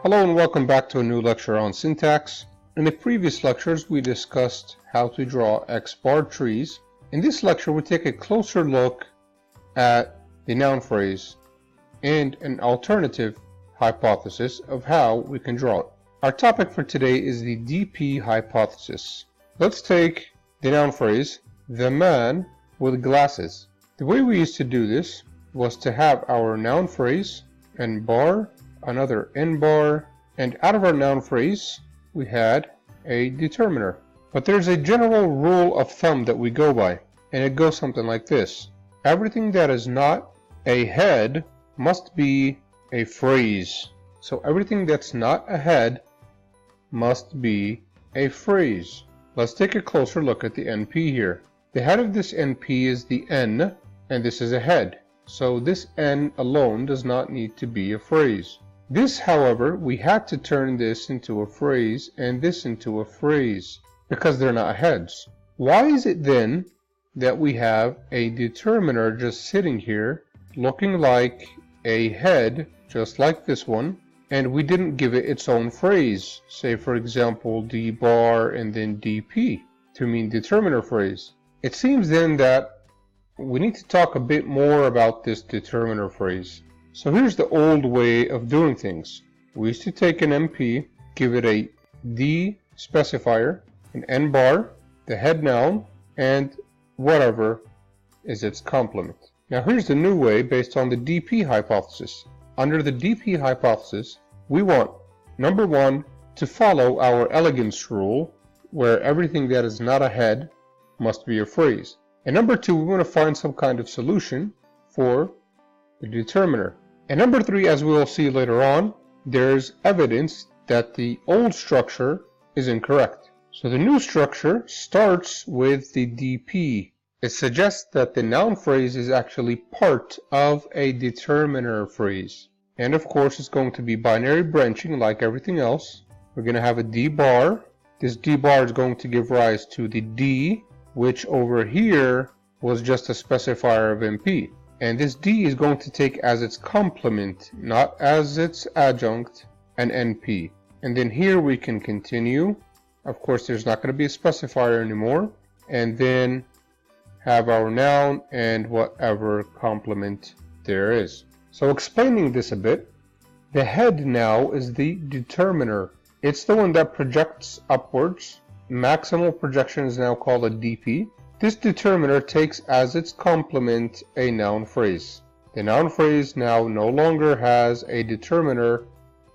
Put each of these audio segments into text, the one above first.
Hello and welcome back to a new lecture on syntax. In the previous lectures we discussed how to draw X-bar trees. In this lecture we take a closer look at the noun phrase and an alternative hypothesis of how we can draw it. Our topic for today is the DP hypothesis. Let's take the noun phrase, the man with glasses. The way we used to do this was to have our noun phrase, N bar, another N bar, and out of our noun phrase we had a determiner. But there's a general rule of thumb that we go by, and it goes something like this. Everything that is not a head must be a phrase. So everything that's not a head must be a phrase. Let's take a closer look at the NP here. The head of this NP is the N, and this is a head. So this N alone does not need to be a phrase. This, however, we had to turn this into a phrase and this into a phrase because they're not heads. Why is it then that we have a determiner just sitting here looking like a head, just like this one, and we didn't give it its own phrase, say for example D bar and then DP to mean determiner phrase? It seems then that we need to talk a bit more about this determiner phrase. So here's the old way of doing things. We used to take an NP, give it a D specifier, an N bar, the head noun, and whatever is its complement. Now here's the new way based on the DP hypothesis. Under the DP hypothesis, we want, number one, to follow our elegance rule, where everything that is not a head must be a phrase. And number two, we want to find some kind of solution for the determiner. And number three, as we will see later on, there's evidence that the old structure is incorrect. So the new structure starts with the DP. It suggests that the noun phrase is actually part of a determiner phrase. And of course it's going to be binary branching like everything else. We're going to have a D bar. This D bar is going to give rise to the D, which over here was just a specifier of NP. And this D is going to take as its complement, not as its adjunct, an NP. And then here we can continue. Of course there's not going to be a specifier anymore. And then have our noun and whatever complement there is. So explaining this a bit, the head now is the determiner. It's the one that projects upwards. Maximal projection is now called a DP. This determiner takes as its complement a noun phrase. The noun phrase now no longer has a determiner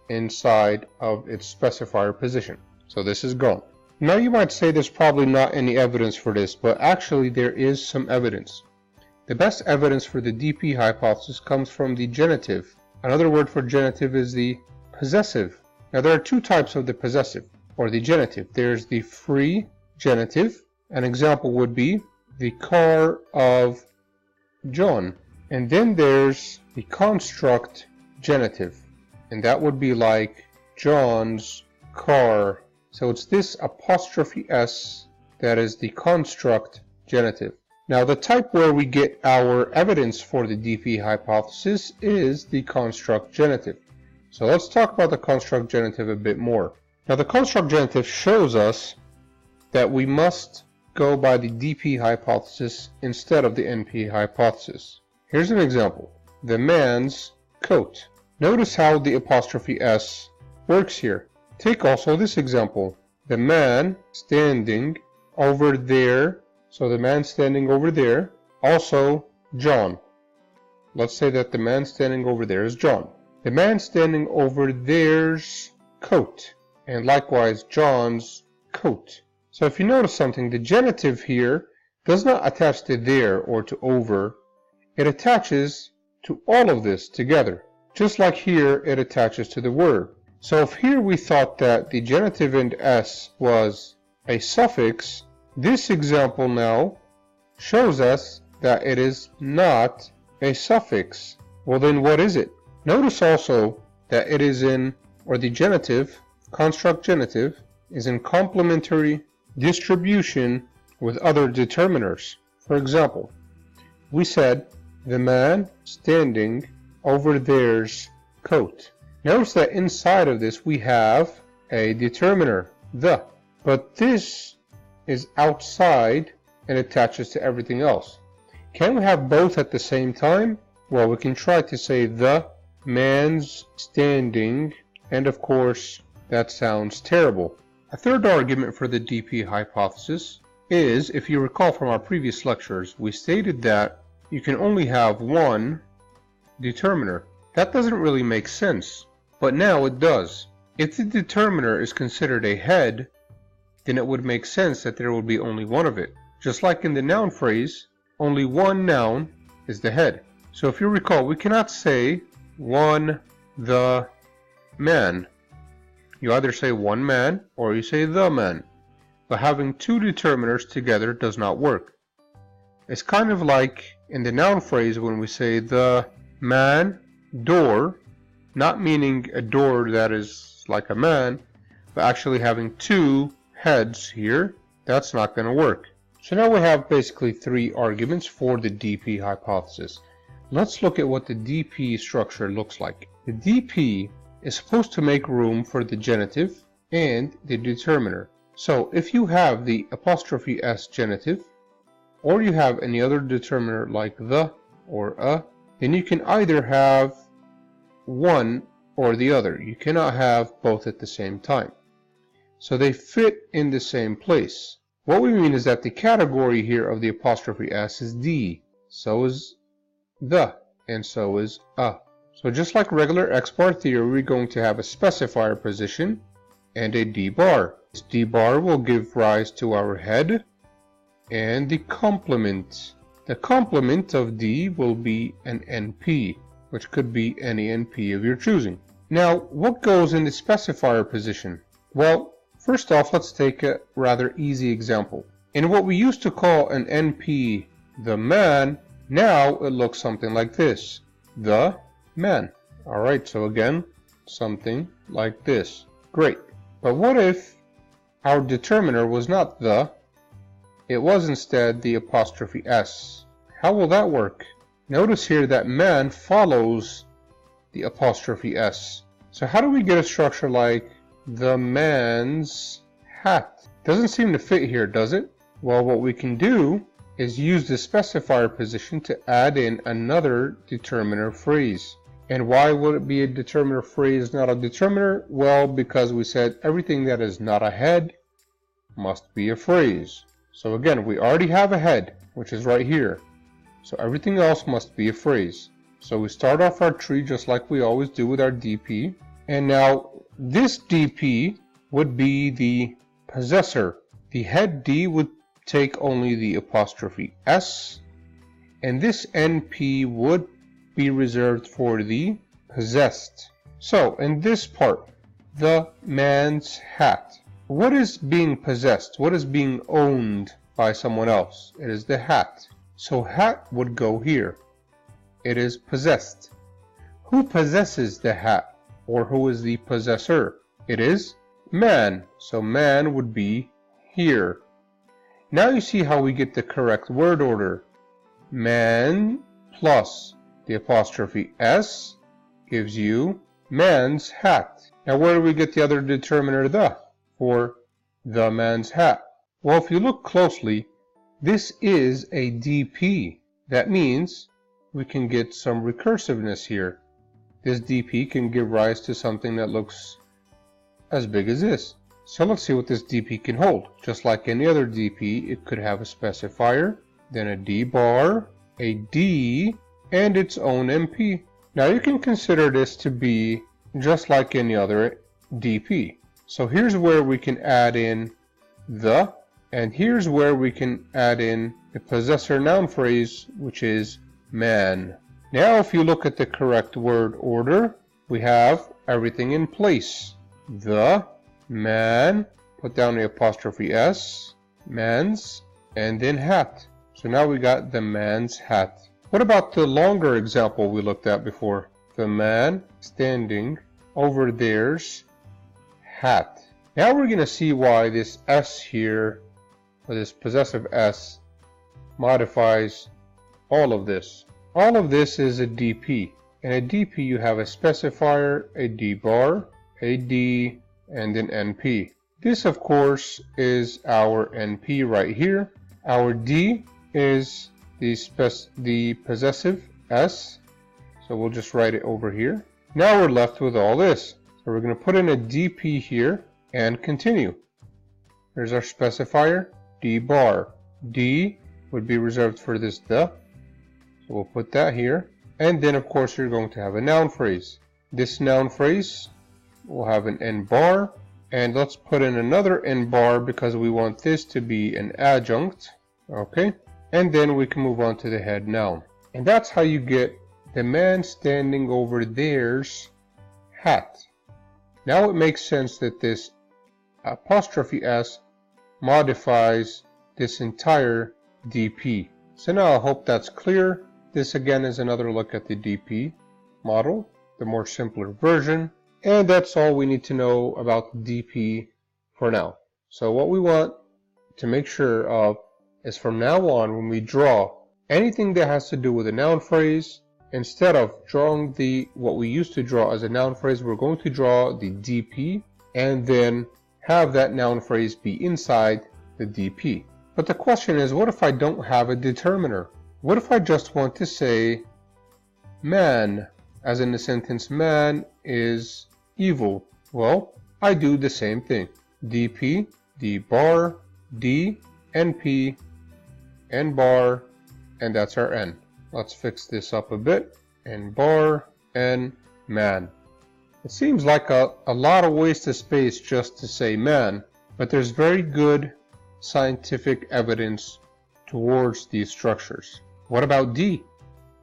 inside of its specifier position. So this is gone. Now you might say there's probably not any evidence for this, but actually there is some evidence. The best evidence for the DP hypothesis comes from the genitive. Another word for genitive is the possessive. Now there are two types of the possessive, or the genitive. There's the free genitive. An example would be the car of John. And then there's the construct genitive. And that would be like John's car. So it's this apostrophe S that is the construct genitive. Now the type where we get our evidence for the DP hypothesis is the construct genitive. So let's talk about the construct genitive a bit more. Now the construct genitive shows us that we must go by the DP hypothesis instead of the NP hypothesis. Here's an example. The man's coat. Notice how the apostrophe S works here. Take also this example. The man standing over there. So the man standing over there. Also John. Let's say that the man standing over there is John. The man standing over there's coat. And likewise John's coat. So if you notice something, the genitive here does not attach to there or to over. It attaches to all of this together. Just like here it attaches to the word. So if here we thought that the genitive in S was a suffix, this example now shows us that it is not a suffix. Well then what is it? Notice also that it is in, or the genitive, construct genitive, is in complementary distribution with other determiners. For example, we said the man standing over there's coat. Notice that inside of this we have a determiner, the, but this is outside and attaches to everything else. Can we have both at the same time? Well, we can try to say the man's standing, and of course that sounds terrible. A third argument for the DP hypothesis is, if you recall from our previous lectures, we stated that you can only have one determiner. That doesn't really make sense, but now it does. If the determiner is considered a head, then it would make sense that there would be only one of it. Just like in the noun phrase, only one noun is the head. So if you recall, we cannot say one the man. You either say one man or you say the man. But having two determiners together does not work. It's kind of like in the noun phrase when we say the man door, not meaning a door that is like a man, but actually having two heads here. That's not going to work. So now we have basically three arguments for the DP hypothesis. Let's look at what the DP structure looks like. The DP is supposed to make room for the genitive and the determiner. So if you have the apostrophe s genitive, or you have any other determiner like the or a, then you can either have one or the other. You cannot have both at the same time. So they fit in the same place. What we mean is that the category here of the apostrophe s is D, so is the, and so is a. So just like regular X bar theory, we're going to have a specifier position and a D bar. This D bar will give rise to our head and the complement. The complement of D will be an NP, which could be any NP of your choosing. Now, what goes in the specifier position? Well, first off, let's take a rather easy example. In what we used to call an NP, the man, now it looks something like this. The man. Alright, so again, something like this. Great. But what if our determiner was not the, it was instead the apostrophe s? How will that work? Notice here that man follows the apostrophe s. So how do we get a structure like the man's hat? Doesn't seem to fit here, does it? Well, what we can do is use the specifier position to add in another determiner phrase. And why would it be a determiner phrase, not a determiner? Well, because we said everything that is not a head must be a phrase. So again, we already have a head, which is right here. So everything else must be a phrase. So we start off our tree just like we always do with our DP. And now this DP would be the possessor. The head D would take only the apostrophe s, and this NP would be reserved for the possessed. So in this part, the man's hat. What is being possessed? What is being owned by someone else? It is the hat. So hat would go here. It is possessed. Who possesses the hat? Or who is the possessor? It is man. So man would be here. Now you see how we get the correct word order. Man plus the apostrophe s gives you man's hat. Now where do we get the other determiner the for the man's hat? Well, if you look closely, this is a DP. That means we can get some recursiveness here. This DP can give rise to something that looks as big as this. So let's see what this DP can hold. Just like any other DP, it could have a specifier, then a D bar, a D, and its own MP. Now you can consider this to be just like any other DP. So here's where we can add in the, and here's where we can add in the possessor noun phrase, which is man. Now if you look at the correct word order, we have everything in place. The man, put down the apostrophe s, man's, and then hat. So now we got the man's hat. What about the longer example we looked at before? The man standing over there's hat. Now we're going to see why this s here, or this possessive s, modifies all of this. All of this is a DP. In a DP you have a specifier, a D bar, a D, and an NP. This of course is our NP right here. Our D is the possessive S, so we'll just write it over here. Now we're left with all this. So we're going to put in a DP here and continue. There's our specifier, D bar. D would be reserved for this the, so we'll put that here. And then of course you're going to have a noun phrase. This noun phrase will have an N bar, and let's put in another N bar because we want this to be an adjunct. Okay, and then we can move on to the head noun. And that's how you get the man standing over there's hat. Now it makes sense that this apostrophe S modifies this entire DP. So now I hope that's clear. This again is another look at the DP model, the more simpler version. And that's all we need to know about DP for now. So what we want to make sure of is from now on, when we draw anything that has to do with a noun phrase, instead of drawing what we used to draw as a noun phrase, we're going to draw the DP and then have that noun phrase be inside the DP. But the question is, what if I don't have a determiner? What if I just want to say man, as in the sentence man is evil? Well, I do the same thing. DP, D bar, D, NP, N bar, and that's our N. Let's fix this up a bit. N bar, N, man. It seems like a lot of wasted space just to say man, but there's very good scientific evidence towards these structures. What about D?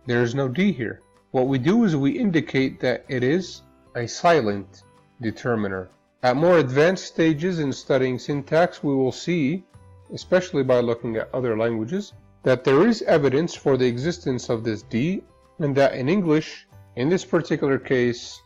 There is no D here. What we do is we indicate that it is a silent determiner. At more advanced stages in studying syntax, we will see, especially by looking at other languages, that there is evidence for the existence of this D, and that in English, in this particular case,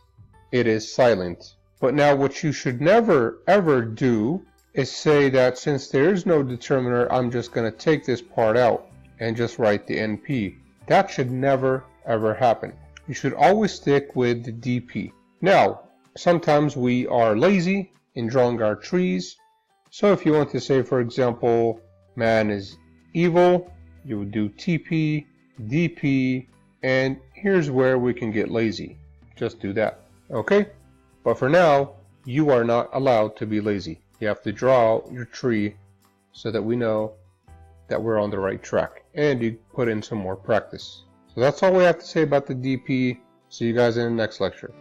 it is silent. But now what you should never ever do is say that since there is no determiner, I'm just going to take this part out and just write the NP. That should never ever happen. You should always stick with the DP. Now, sometimes we are lazy in drawing our trees. So if you want to say, for example, man is evil, you would do TP, DP, and here's where we can get lazy. Just do that. Okay? But for now, you are not allowed to be lazy. You have to draw out your tree so that we know that we're on the right track, and you put in some more practice. So that's all we have to say about the DP. See you guys in the next lecture.